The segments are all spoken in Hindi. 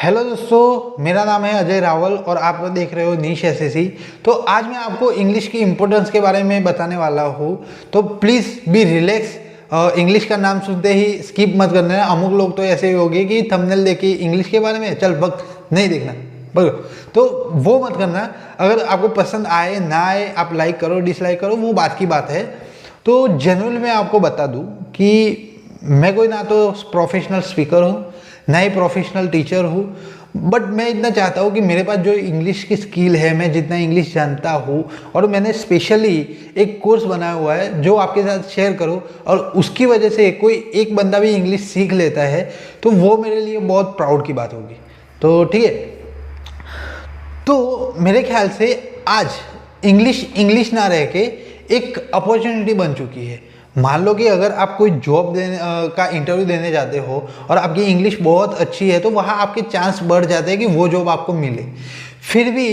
हेलो दोस्तों, मेरा नाम है अजय रावल और आप देख रहे हो नीश एसएससी। तो आज मैं आपको इंग्लिश की इम्पोर्टेंस के बारे में बताने वाला हूँ। तो प्लीज़ बी रिलैक्स। इंग्लिश का नाम सुनते ही स्किप मत करना। अमुक लोग तो ऐसे होंगे कि थंबनेल देखे इंग्लिश के बारे में चल बक नहीं देखना बस, तो वो मत करना। अगर आपको पसंद आए ना आए, आप लाइक करो डिसलाइक करो, वो बात की बात है। तो जनरल में आपको बता दूँ कि मैं कोई ना तो प्रोफेशनल स्पीकर हूँ, ना ही प्रोफेशनल टीचर हूँ, बट मैं इतना चाहता हूँ कि मेरे पास जो इंग्लिश की स्किल है, मैं जितना इंग्लिश जानता हूँ, और मैंने स्पेशली एक कोर्स बनाया हुआ है जो आपके साथ शेयर करूँ, और उसकी वजह से कोई एक बंदा भी इंग्लिश सीख लेता है तो वो मेरे लिए बहुत प्राउड की बात होगी। तो ठीक है, तो मेरे ख्याल से आज इंग्लिश ना रह के एक अपॉर्चुनिटी बन चुकी है। मान लो कि अगर आप कोई जॉब का इंटरव्यू देने जाते हो और आपकी इंग्लिश बहुत अच्छी है, तो वहाँ आपके चांस बढ़ जाते हैं कि वो जॉब आपको मिले। फिर भी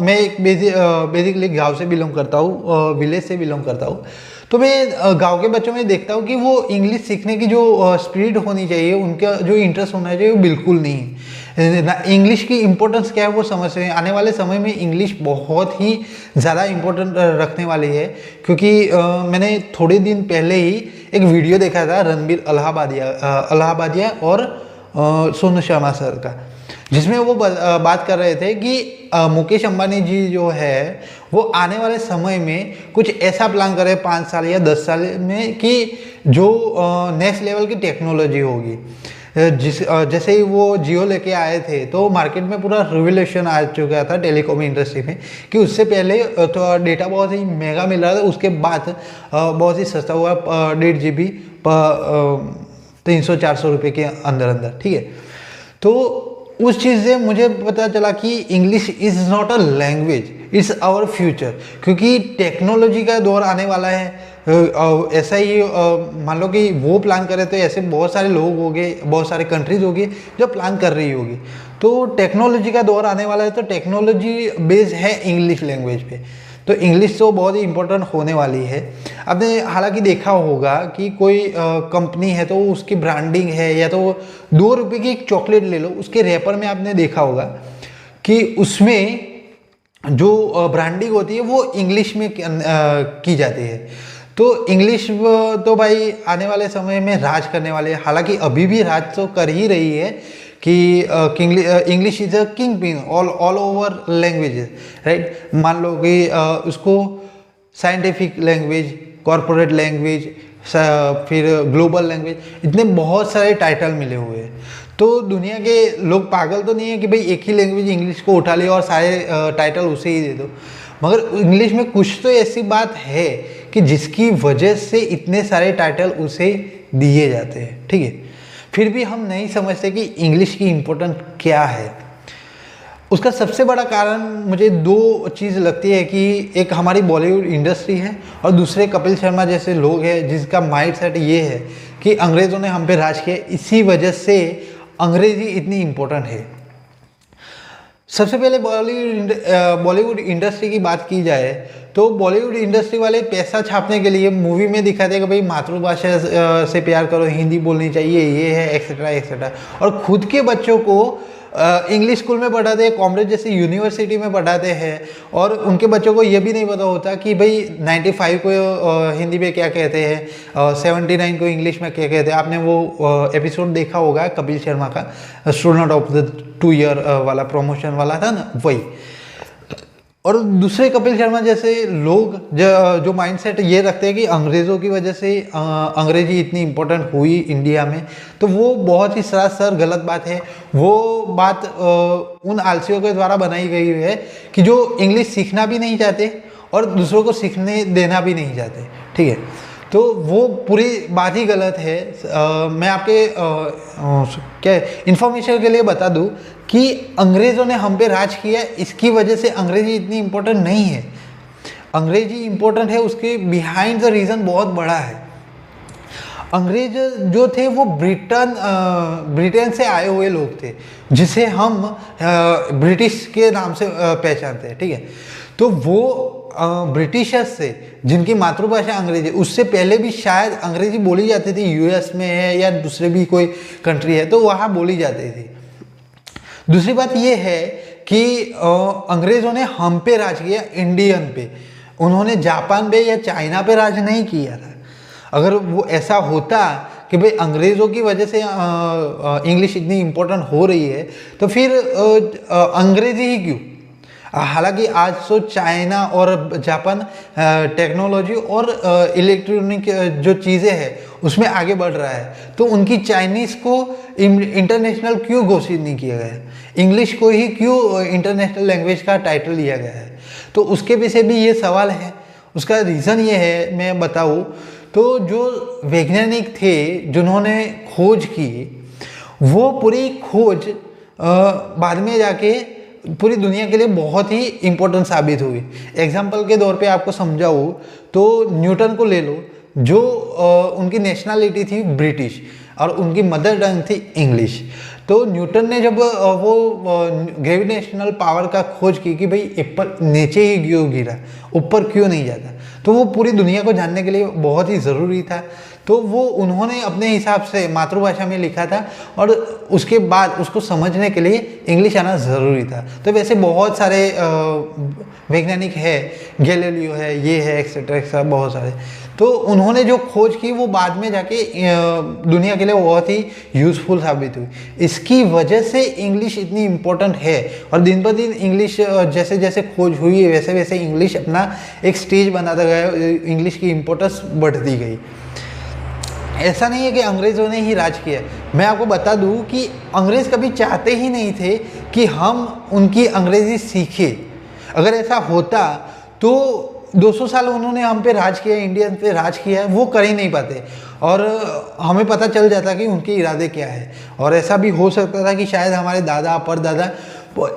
मैं एक बेसिकली गांव से बिलोंग करता हूँ, विलेज से बिलोंग करता हूँ। तो मैं गांव के बच्चों में देखता हूँ कि वो इंग्लिश सीखने की जो स्पिरिट होनी चाहिए, उनका जो इंटरेस्ट होना चाहिए, वो बिल्कुल नहीं है ना। इंग्लिश की इम्पोर्टेंस क्या है वो समझते हैं। आने वाले समय में इंग्लिश बहुत ही ज़्यादा इम्पोर्टेंट रखने वाली है, क्योंकि मैंने थोड़े दिन पहले ही एक वीडियो देखा था रणबीर अलाहाबादिया और सोनू शर्मा सर का, जिसमें वो बात कर रहे थे कि मुकेश अंबानी जी जो है वो आने वाले समय में कुछ ऐसा प्लान कर रहे हैं 5 साल या 10 साल में कि जो नेक्स्ट लेवल की टेक्नोलॉजी होगी। जैसे ही वो जियो लेके आए थे तो मार्केट में पूरा रिवोल्यूशन आ चुका था टेलीकॉम इंडस्ट्री में, कि उससे पहले तो डेटा बहुत ही महंगा मिल रहा था, उसके बाद बहुत ही सस्ता हुआ 1.5 GB 300-400 रुपये के अंदर अंदर। ठीक है, तो उस चीज़ से मुझे पता चला कि English is not a language, it's our future, क्योंकि टेक्नोलॉजी का दौर आने वाला है। ऐसा ही मान लो कि वो प्लान करे तो ऐसे बहुत सारे लोग होंगे, बहुत सारे कंट्रीज होगी जो प्लान कर रही होगी। तो टेक्नोलॉजी का दौर आने वाला है, तो टेक्नोलॉजी बेस है इंग्लिश लैंग्वेज पे, तो इंग्लिश तो बहुत ही इंपॉर्टेंट होने वाली है। आपने हालांकि देखा होगा कि कोई कंपनी है तो उसकी ब्रांडिंग है, या तो 2 रुपये की एक चॉकलेट ले लो, उसके रैपर में आपने देखा होगा कि उसमें जो ब्रांडिंग होती है वो इंग्लिश में की जाती है। तो इंग्लिश तो भाई आने वाले समय में राज करने वाले है, हालांकि अभी भी राज तो कर ही रही है कि English is a king pin all over languages, right. मान लो कि उसको साइंटिफिक लैंग्वेज, कॉरपोरेट लैंग्वेज, फिर ग्लोबल लैंग्वेज, इतने बहुत सारे टाइटल मिले हुए हैं। तो दुनिया के लोग पागल तो नहीं है कि भाई एक ही लैंग्वेज इंग्लिश को उठा लिया और सारे टाइटल उसे ही दे दो, मगर इंग्लिश में कुछ तो ऐसी बात है कि जिसकी वजह से इतने सारे टाइटल उसे दिए जाते हैं। ठीक है, फिर भी हम नहीं समझते कि इंग्लिश की इम्पोर्टेंस क्या है। उसका सबसे बड़ा कारण मुझे 2 चीज़ लगती है कि एक हमारी बॉलीवुड इंडस्ट्री है, और दूसरे कपिल शर्मा जैसे लोग हैं जिसका माइंड सेट ये है कि अंग्रेज़ों ने हम पे राज किया, इसी वजह से अंग्रेजी इतनी इम्पोर्टेंट है। सबसे पहले बॉलीवुड इंडस्ट्री की बात की जाए तो बॉलीवुड इंडस्ट्री वाले पैसा छापने के लिए मूवी में दिखाते हैं कि भाई मातृभाषा से प्यार करो, हिंदी बोलनी चाहिए, ये है एक्सेट्रा एक्सेट्रा, और खुद के बच्चों को इंग्लिश स्कूल में पढ़ाते हैं, कॉम्ब्रिज जैसी यूनिवर्सिटी में पढ़ाते हैं, और उनके बच्चों को ये भी नहीं पता होता कि भाई 95 को हिंदी में क्या कहते हैं, 79 को इंग्लिश में क्या कहते हैं। आपने वो एपिसोड देखा होगा कपिल शर्मा का, स्टूडेंट ऑफ द 2 ईयर वाला, प्रमोशन वाला था ना, वही। और दूसरे कपिल शर्मा जैसे लोग जो माइंडसेट ये रखते हैं कि अंग्रेज़ों की वजह से अंग्रेजी इतनी इम्पोर्टेंट हुई इंडिया में, तो वो बहुत ही सरासर गलत बात है। वो बात उन आलसियों के द्वारा बनाई गई है कि जो इंग्लिश सीखना भी नहीं चाहते और दूसरों को सीखने देना भी नहीं चाहते। ठीक है, तो वो पूरी बात ही गलत है। मैं आपके क्या इन्फॉर्मेशन के लिए बता दूं कि अंग्रेज़ों ने हम पे राज किया, इसकी वजह से अंग्रेजी इतनी इम्पोर्टेंट नहीं है। अंग्रेजी इम्पोर्टेंट है, उसके बिहाइंड द रीज़न बहुत बड़ा है। अंग्रेज जो थे वो ब्रिटेन से आए हुए लोग थे, जिसे हम ब्रिटिश के नाम से पहचानते हैं। ठीक है, तो वो ब्रिटिशर्स से जिनकी मातृभाषा अंग्रेजी, उससे पहले भी शायद अंग्रेजी बोली जाती थी, यूएस में है या दूसरे भी कोई कंट्री है तो वहाँ बोली जाती थी। दूसरी बात ये है कि अंग्रेज़ों ने हम पे राज किया, इंडियन पे। उन्होंने जापान पे या चाइना पे राज नहीं किया था। अगर वो ऐसा होता कि भाई अंग्रेज़ों की वजह से इंग्लिश इतनी इम्पोर्टेंट हो रही है, तो फिर अंग्रेज़ी ही क्यों। हालांकि आज तो चाइना और जापान टेक्नोलॉजी और इलेक्ट्रॉनिक जो चीज़ें हैं उसमें आगे बढ़ रहा है, तो उनकी चाइनीज़ को इंटरनेशनल क्यों घोषित नहीं किया गया है, इंग्लिश को ही क्यों इंटरनेशनल लैंग्वेज का टाइटल दिया गया है। तो उसके पीछे भी ये सवाल है। उसका रीज़न ये है, मैं बताऊँ तो जो वैज्ञानिक थे जिन्होंने खोज की, वो पूरी खोज बाद में जाके पूरी दुनिया के लिए बहुत ही इम्पोर्टेंट साबित हुई। एग्जाम्पल के तौर पे आपको समझाऊँ तो न्यूटन को ले लो, जो उनकी नेशनलिटी थी ब्रिटिश और उनकी मदर टंग थी इंग्लिश। तो न्यूटन ने जब वो ग्रेविटेशनल पावर का खोज की कि भाई एप्पल नीचे ही क्यों गिरा, ऊपर क्यों नहीं जाता, तो वो पूरी दुनिया को जानने के लिए बहुत ही ज़रूरी था। तो वो उन्होंने अपने हिसाब से मातृभाषा में लिखा था और उसके बाद उसको समझने के लिए इंग्लिश आना ज़रूरी था। तो वैसे बहुत सारे वैज्ञानिक है, गैलीलियो है, ये है, एक्सेट्रा एक्सेट्रा बहुत सारे। तो उन्होंने जो खोज की वो बाद में जाके दुनिया के लिए बहुत ही यूज़फुल साबित हुई। इसकी वजह से इंग्लिश इतनी इम्पोर्टेंट है और दिन ब दिन इंग्लिश जैसे जैसे खोज हुई है वैसे वैसे इंग्लिश अपना एक स्टेज बनाता गया, इंग्लिश की इम्पोर्टेंस बढ़ती गई। ऐसा नहीं है कि अंग्रेज़ों ने ही राज किया। मैं आपको बता दूं कि अंग्रेज़ कभी चाहते ही नहीं थे कि हम उनकी अंग्रेज़ी सीखें। अगर ऐसा होता तो 200 साल उन्होंने हम पे राज किया, इंडियन पे राज किया है, वो कर ही नहीं पाते और हमें पता चल जाता कि उनके इरादे क्या है। और ऐसा भी हो सकता था कि शायद हमारे दादा परदादा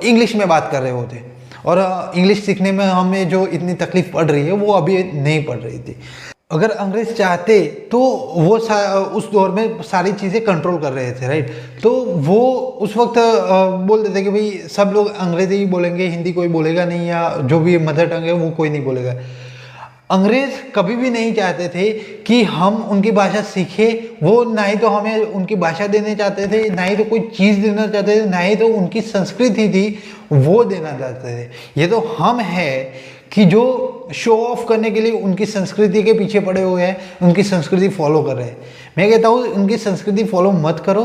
इंग्लिश में बात कर रहे होते और इंग्लिश सीखने में हमें जो इतनी तकलीफ पड़ रही है वो अभी नहीं पड़ रही थी। अगर अंग्रेज चाहते तो वो उस दौर में सारी चीज़ें कंट्रोल कर रहे थे, राइट। तो वो उस वक्त बोल देते कि भाई सब लोग अंग्रेजी ही बोलेंगे, हिंदी कोई बोलेगा नहीं, या जो भी मदर टंग है वो कोई नहीं बोलेगा। अंग्रेज कभी भी नहीं चाहते थे कि हम उनकी भाषा सीखें। वो ना ही तो हमें उनकी भाषा देने चाहते थे, ना ही तो कोई चीज़ देना चाहते थे, ना ही तो उनकी संस्कृति थी वो देना चाहते थे। ये तो हम हैं कि जो शो ऑफ करने के लिए उनकी संस्कृति के पीछे पड़े हुए हैं, उनकी संस्कृति फॉलो कर रहे हैं। मैं कहता हूँ उनकी संस्कृति फॉलो मत करो,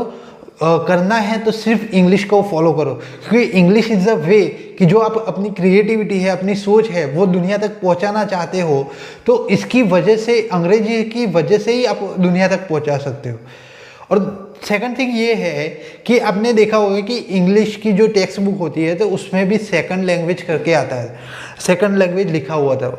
करना है तो सिर्फ इंग्लिश को फॉलो करो, क्योंकि इंग्लिश इज़ द वे कि जो आप अपनी क्रिएटिविटी है, अपनी सोच है, वो दुनिया तक पहुंचाना चाहते हो, तो इसकी वजह से, अंग्रेजी की वजह से ही आप दुनिया तक पहुंचा सकते हो। और सेकंड थिंग ये है कि आपने देखा होगा कि इंग्लिश की जो टेक्स्ट बुक होती है तो उसमें भी सेकंड लैंग्वेज करके आता है, सेकंड लैंग्वेज लिखा हुआ था।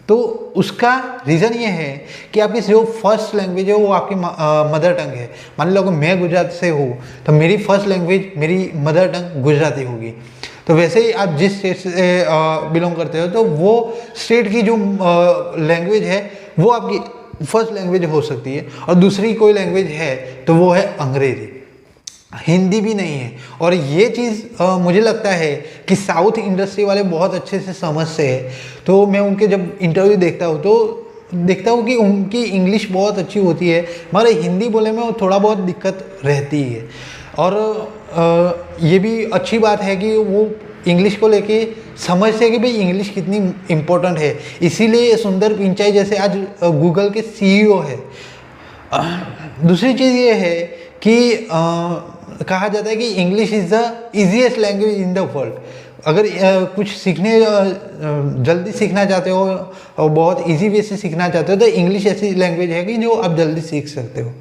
तो उसका रीज़न ये है कि आपकी जो फर्स्ट लैंग्वेज है वो आपकी मदर टंग है। मान लो मैं गुजरात से हूँ तो मेरी फर्स्ट लैंग्वेज, मेरी मदर टंग गुजराती होगी। तो वैसे ही आप जिस स्टेट से बिलोंग करते हो तो वो स्टेट की जो लैंग्वेज है वो आपकी फर्स्ट लैंग्वेज हो सकती है, और दूसरी कोई लैंग्वेज है तो वो है अंग्रेजी, हिंदी भी नहीं है। और ये चीज़ मुझे लगता है कि साउथ इंडस्ट्री वाले बहुत अच्छे से समझते हैं। तो मैं उनके जब इंटरव्यू देखता हूँ तो देखता हूँ कि उनकी इंग्लिश बहुत अच्छी होती है, मगर हिंदी बोलने में थोड़ा बहुत दिक्कत रहती है। और ये भी अच्छी बात है कि वो इंग्लिश को लेके समझते हैं कि भाई इंग्लिश कितनी इम्पोर्टेंट है। इसीलिए सुंदर पिचाई जैसे आज गूगल के CEO है। दूसरी चीज़ ये है कि कहा जाता है कि English is the easiest language in the world. अगर कुछ सीखने जल्दी सीखना चाहते हो और बहुत इजी वे से सीखना चाहते हो तो इंग्लिश ऐसी लैंग्वेज है कि जो आप जल्दी सीख सकते हो।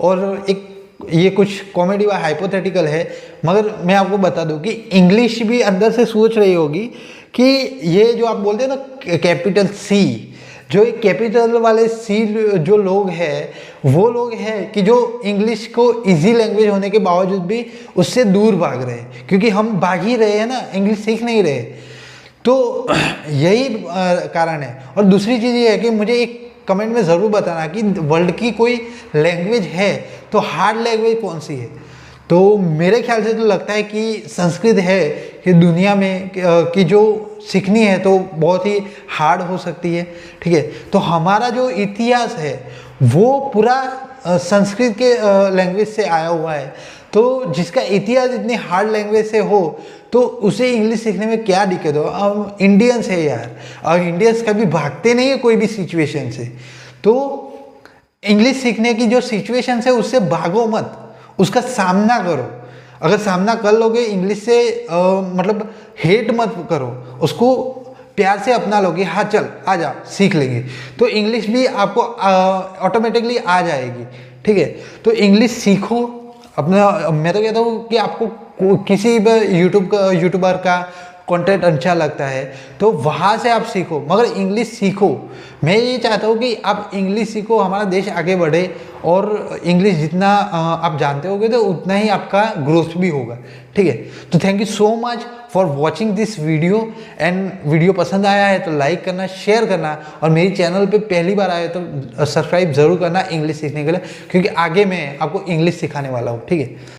और एक ये कुछ कॉमेडी व हाइपोथेटिकल है, मगर मैं आपको बता दूं कि इंग्लिश भी अंदर से सोच रही होगी कि ये जो आप बोलते हैं ना कैपिटल C, जो एक कैपिटल वाले C जो लोग हैं वो लोग हैं कि जो इंग्लिश को इजी लैंग्वेज होने के बावजूद भी उससे दूर भाग रहे हैं, क्योंकि हम भाग ही रहे हैं ना, इंग्लिश सीख नहीं रहे। तो यही कारण है। और दूसरी चीज़ ये है कि मुझे एक कमेंट में ज़रूर बताना कि वर्ल्ड की कोई लैंग्वेज है तो हार्ड लैंग्वेज कौन सी है। तो मेरे ख्याल से तो लगता है कि संस्कृत है कि दुनिया में कि जो सीखनी है तो बहुत ही हार्ड हो सकती है, ठीक है। तो हमारा जो इतिहास है वो पूरा संस्कृत के लैंग्वेज से आया हुआ है। तो जिसका इतिहास इतनी हार्ड लैंग्वेज से हो तो उसे इंग्लिश सीखने में क्या दिक्कत हो। हम इंडियंस है यार, और इंडियंस कभी भागते नहीं है कोई भी सिचुएशन से। तो इंग्लिश सीखने की जो सिचुएशन है उससे भागो मत, उसका सामना करो। अगर सामना कर लोगे इंग्लिश से मतलब हेट मत करो, उसको प्यार से अपना लोगे, हाँ चल आ जा सीख लेंगे, तो इंग्लिश भी आपको ऑटोमेटिकली आ जाएगी। ठीक है, तो इंग्लिश सीखो अपना। मैं तो कहता हूँ कि आपको किसी भी यूट्यूबर का कंटेंट अच्छा लगता है तो वहाँ से आप सीखो, मगर इंग्लिश सीखो। मैं ये चाहता हूँ कि आप इंग्लिश सीखो, हमारा देश आगे बढ़े, और इंग्लिश जितना आप जानते होगे तो उतना ही आपका ग्रोथ भी होगा। ठीक है, तो thank you so much for watching this video. And video पसंद आया है तो लाइक करना, शेयर करना, और मेरी चैनल पे पहली बार आए तो सब्सक्राइब ज़रूर करना इंग्लिश सीखने के लिए, क्योंकि आगे मैं आपको इंग्लिश सिखाने वाला हूँ। ठीक है।